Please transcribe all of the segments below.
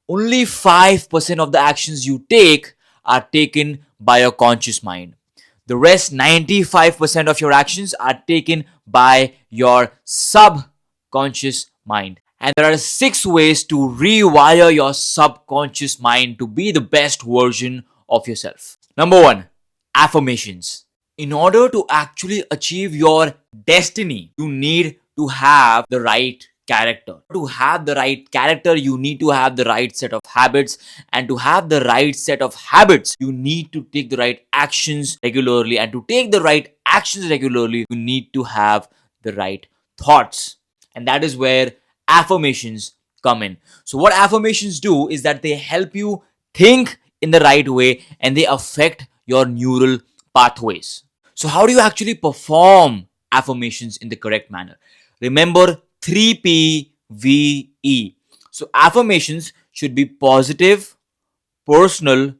Only 5% of the actions you take are taken by your conscious mind. The rest 95% of your actions are taken by your subconscious mind. And there are 6 ways to rewire your subconscious mind to be the best version of yourself. Number 1, affirmations. In order to actually achieve your destiny, you need to have the right character. To have the right character, you need to have the right set of habits. And to have the right set of habits, you need to take the right actions regularly. And to take the right actions regularly, you need to have the right thoughts. And that is where affirmations come in. So, what affirmations do is that they help you think in the right way and they affect your neural pathways. So, how do you actually perform affirmations in the correct manner? Remember 3PVE. So, affirmations should be positive, personal,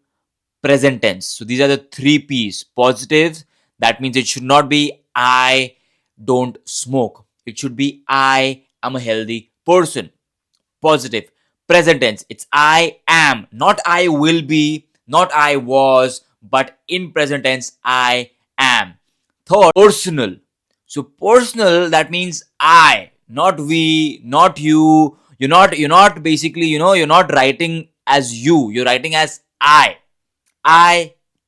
present tense. So, these are the 3Ps. Positive, that means it should not be I don't smoke. It should be I am a healthy person. Positive. Present tense, it's I am, not I will be, not I was, but in present tense, I am. Third, personal. So personal, that means I, not we, not you. You're not basically, you're not writing as you're writing as I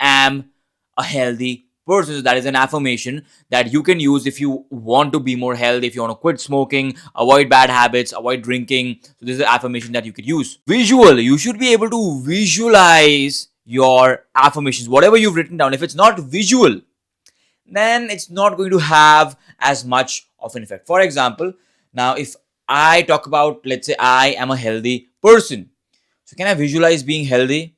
am a healthy person. So that is an affirmation that you can use if you want to be more healthy, if you want to quit smoking, avoid bad habits, avoid drinking. So this is an affirmation that you could use. Visual, you should be able to visualize your affirmations, whatever you've written down. If it's not visual, then it's not going to have as much of an effect. For example, now if I talk about, let's say, I am a healthy person. So can I visualize being healthy?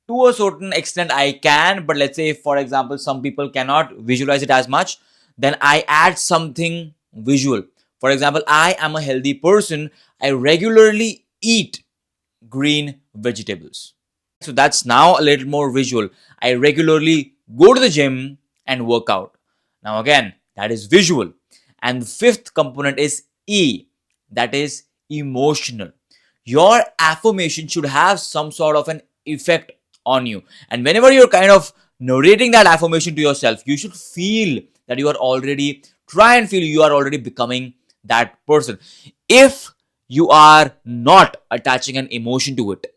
To a certain extent I can, but let's say, for example, some people cannot visualize it as much, then I add something visual. For example, I am a healthy person, I regularly eat green vegetables. So that's now a little more visual. I regularly go to the gym and work out. Now again, that is visual. And the fifth component is E, that is emotional. Your affirmation should have some sort of an effect on you. And whenever you're kind of narrating that affirmation to yourself, you should feel that you are already, try and feel you are already becoming that person. If you are not attaching an emotion to it,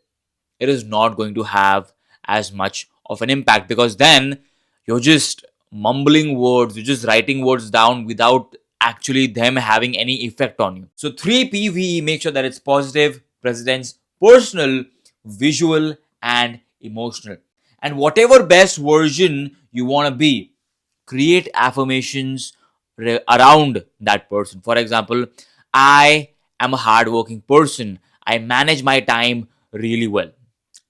it is not going to have as much of an impact, because then you're just mumbling words, you're just writing words down without actually them having any effect on you. So 3PVE, make sure that it's positive, present, personal, visual, and emotional. And whatever best version you want to be, create affirmations around that person. For example, I am a hardworking person. I manage my time really well.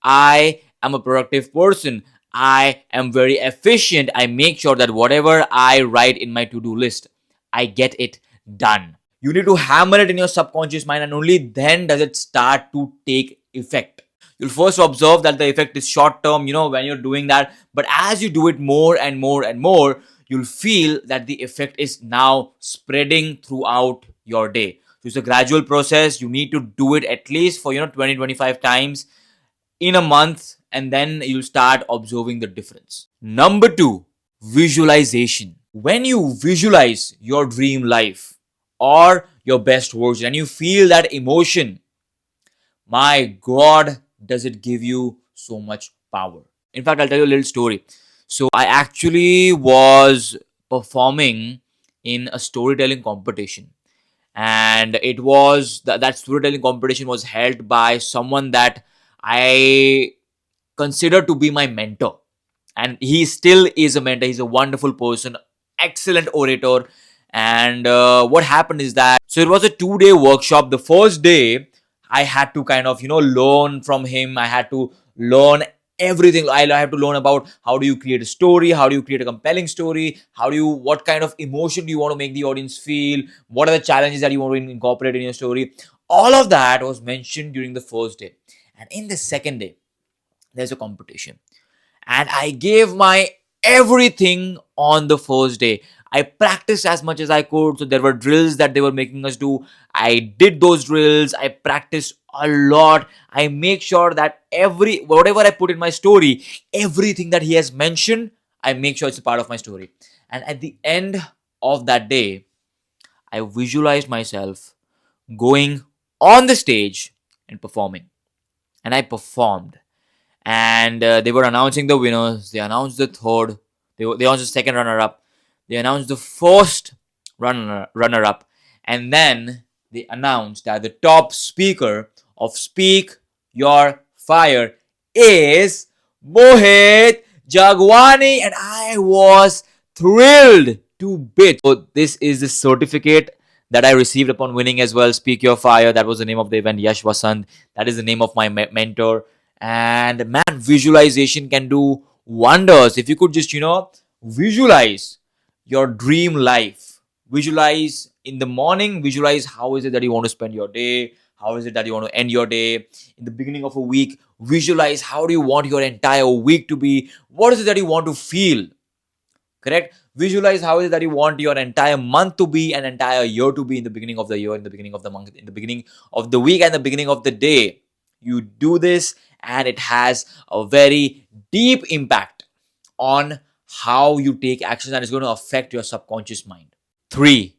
I am a productive person. I am very efficient. I make sure that whatever I write in my to-do list, I get it done. You need to hammer it in your subconscious mind, and only then does it start to take effect. You'll first observe that the effect is short term, when you're doing that. But as you do it more and more and more, you'll feel that the effect is now spreading throughout your day. So it's a gradual process. You need to do it at least for 20 25 times in a month, and then you'll start observing the difference. Number 2, visualization. When you visualize your dream life or your best version and you feel that emotion, my God, does it give you so much power. In fact, I'll tell you a little story. So I actually was performing in a storytelling competition, and it was that storytelling competition was held by someone that I consider to be my mentor, and he still is a mentor. He's a wonderful person, excellent orator. And what happened is that, so it was a 2-day workshop. The first day I had to kind of learn from him. I had to learn everything. I have to learn about how do you create a story, how do you create a compelling story, what kind of emotion do you want to make the audience feel, what are the challenges that you want to incorporate in your story. All of that was mentioned during the first day. And in the second day, there's a competition, and I gave my everything on the first day. I practiced as much as I could. So there were drills that they were making us do. I did those drills. I practiced a lot. I make sure that whatever I put in my story, everything that he has mentioned, I make sure it's a part of my story. And at the end of that day, I visualized myself going on the stage and performing. And I performed. And they were announcing the winners. They announced the third. They announced the second runner up. They announced the first runner up. And then they announced that the top speaker of Speak Your Fire is Mohit Jagwani. And I was thrilled to bits. So this is the certificate that I received upon winning as well. Speak Your Fire. That was the name of the event. Yash Vasant. That is the name of my mentor. And man, visualization can do wonders. If you could just, visualize your dream life. Visualize in the morning, visualize how is it that you want to spend your day, how is it that you want to end your day. In the beginning of a week, visualize how do you want your entire week to be, what is it that you want to feel. Correct? Visualize how is it that you want your entire month to be, an entire year to be, in the beginning of the year, in the beginning of the month, in the beginning of the week, and the beginning of the day. You do this, and it has a very deep impact on how you take actions, and it's going to affect your subconscious mind. 3.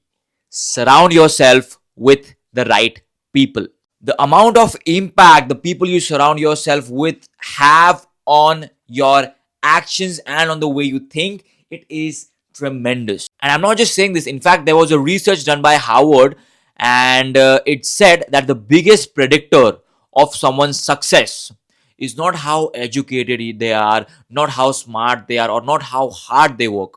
Surround yourself with the right people. The amount of impact the people you surround yourself with have on your actions and on the way you think, it is tremendous. And I'm not just saying this. In fact, there was a research done by Harvard, and it said that the biggest predictor of someone's success is not how educated they are, not how smart they are, or not how hard they work.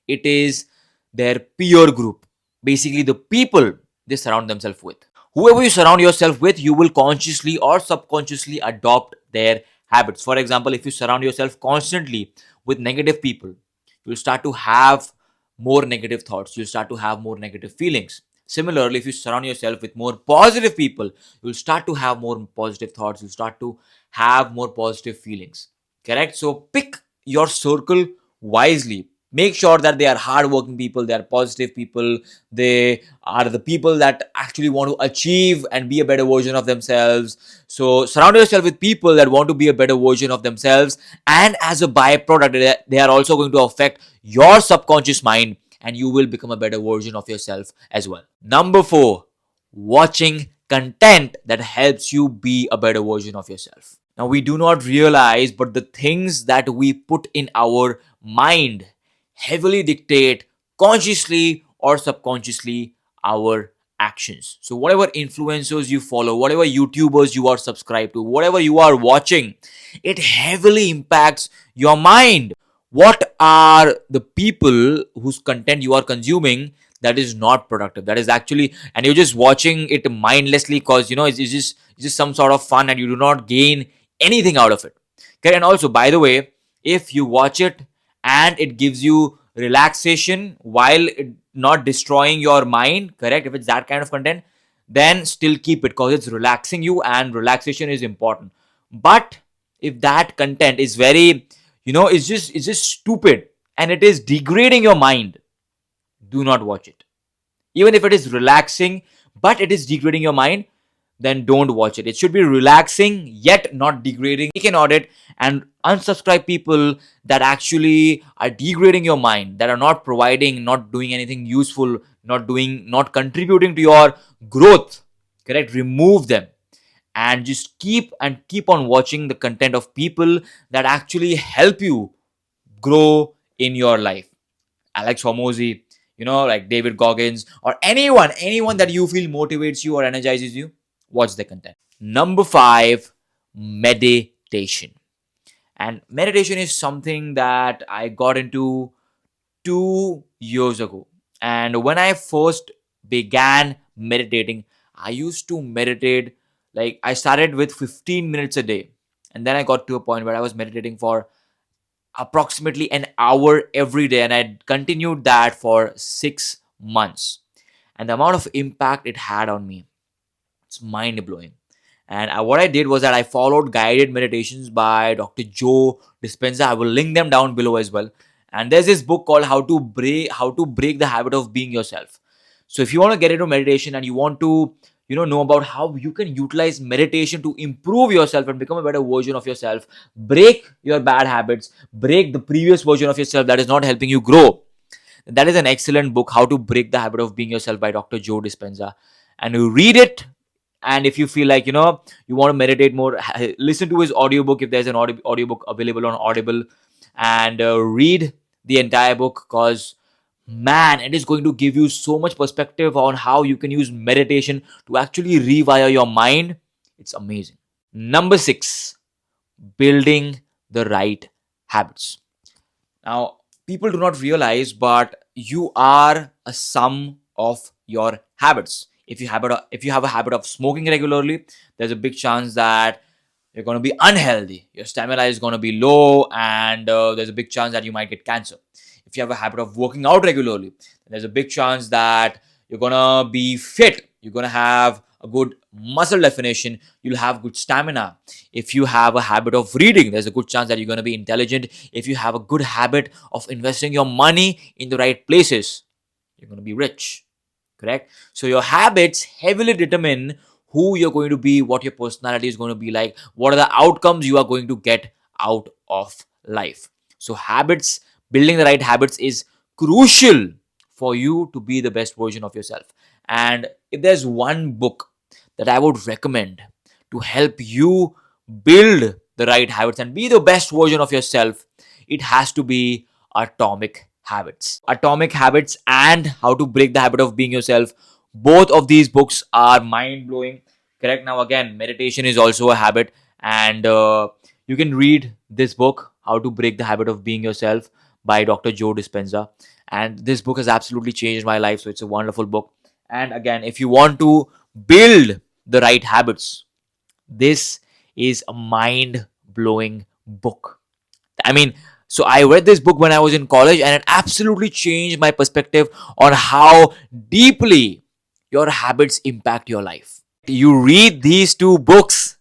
It is their peer group, basically the people they surround themselves with. Whoever you surround yourself with, you will consciously or subconsciously adopt their habits. For example, if you surround yourself constantly with negative people, you'll start to have more negative thoughts, you'll start to have more negative feelings. Similarly, if you surround yourself with more positive people, you'll start to have more positive thoughts, you'll start to have more positive feelings. Correct? So pick your circle wisely. Make sure that they are hardworking people, they are positive people, they are the people that actually want to achieve and be a better version of themselves. So surround yourself with people that want to be a better version of themselves, and as a byproduct, they are also going to affect your subconscious mind, and you will become a better version of yourself as well. Number 4, watching content that helps you be a better version of yourself. Now, we do not realize, but the things that we put in our mind heavily dictate, consciously or subconsciously, our actions. So whatever influencers you follow, whatever YouTubers you are subscribed to, whatever you are watching, it heavily impacts your mind. What are the people whose content you are consuming that is not productive, that is actually, and you're just watching it mindlessly because it's just some sort of fun, and you do not gain anything out of it. Okay? And also, by the way, if you watch it and it gives you relaxation while it not destroying your mind, correct, if it's that kind of content, then still keep it because it's relaxing you, and relaxation is important. But if that content is very, it's just stupid and it is degrading your mind, do not watch it. Even if it is relaxing but it is degrading your mind, then don't watch it. It should be relaxing yet not degrading. Take an audit and unsubscribe people that actually are degrading your mind, that are not providing, not doing anything useful, not contributing to your growth. Correct? Remove them, and just keep on watching the content of people that actually help you grow in your life. Alex Hormozy, like David Goggins, or anyone that you feel motivates you or energizes you, watch the content. Number 5, meditation. And meditation is something that I got into 2 years ago. And when I first began meditating, I used to meditate, like I started with 15 minutes a day. And then I got to a point where I was meditating for approximately an hour every day, and I continued that for 6 months. And the amount of impact it had on me, it's mind blowing. And what I did was that I followed guided meditations by Dr. Joe Dispenza. I will link them down below as well. And there's this book called how to break the habit of being yourself. So if you want to get into meditation and you want to know about how you can utilize meditation to improve yourself and become a better version of yourself, break your bad habits, break the previous version of yourself that is not helping you grow, that is an excellent book, How to Break the Habit of Being Yourself by Dr. Joe Dispenza. And you read it, and if you feel like you want to meditate more, listen to his audiobook if there's an audiobook available on Audible, and read the entire book, because man, it is going to give you so much perspective on how you can use meditation to actually rewire your mind. It's amazing. Number 6, building the right habits. Now, people do not realize, but you are a sum of your habits. If you have a habit of smoking regularly, there's a big chance that you're going to be unhealthy. Your stamina is going to be low, and there's a big chance that you might get cancer. If you have a habit of working out regularly, there's a big chance that you're going to be fit. You're going to have a good muscle definition. You'll have good stamina. If you have a habit of reading, there's a good chance that you're going to be intelligent. If you have a good habit of investing your money in the right places, you're going to be rich. Correct? So your habits heavily determine who you're going to be, what your personality is going to be like, what are the outcomes you are going to get out of life. So habits, building the right habits is crucial for you to be the best version of yourself. And if there's one book that I would recommend to help you build the right habits and be the best version of yourself, it has to be Atomic Habits. Atomic Habits and How to Break the Habit of Being Yourself. Both of these books are mind blowing. Correct? Now, again, meditation is also a habit, and you can read this book, How to Break the Habit of Being Yourself by Dr. Joe Dispenza. And this book has absolutely changed my life. So it's a wonderful book. And again, if you want to build the right habits, this is a mind blowing book. I mean, so I read this book when I was in college, and it absolutely changed my perspective on how deeply your habits impact your life. You read these two books,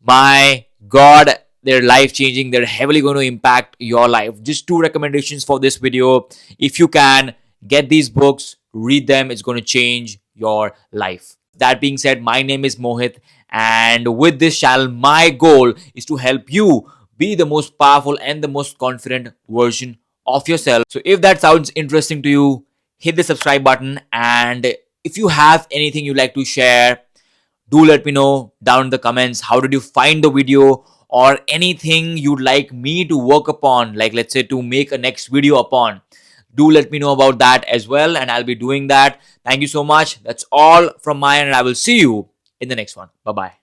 my God, they're life changing. They're heavily going to impact your life. Just two recommendations for this video. If you can get these books, read them, it's going to change your life. That being said, my name is Mohit, and with this channel, my goal is to help you be the most powerful and the most confident version of yourself. So if that sounds interesting to you, hit the subscribe button, and if you have anything you'd like to share, do let me know down in the comments. How did you find the video, or anything you'd like me to work upon, like let's say to make a next video upon? Do let me know about that as well, and I'll be doing that. Thank you so much. That's all from my end, and I will see you in the next one. Bye bye.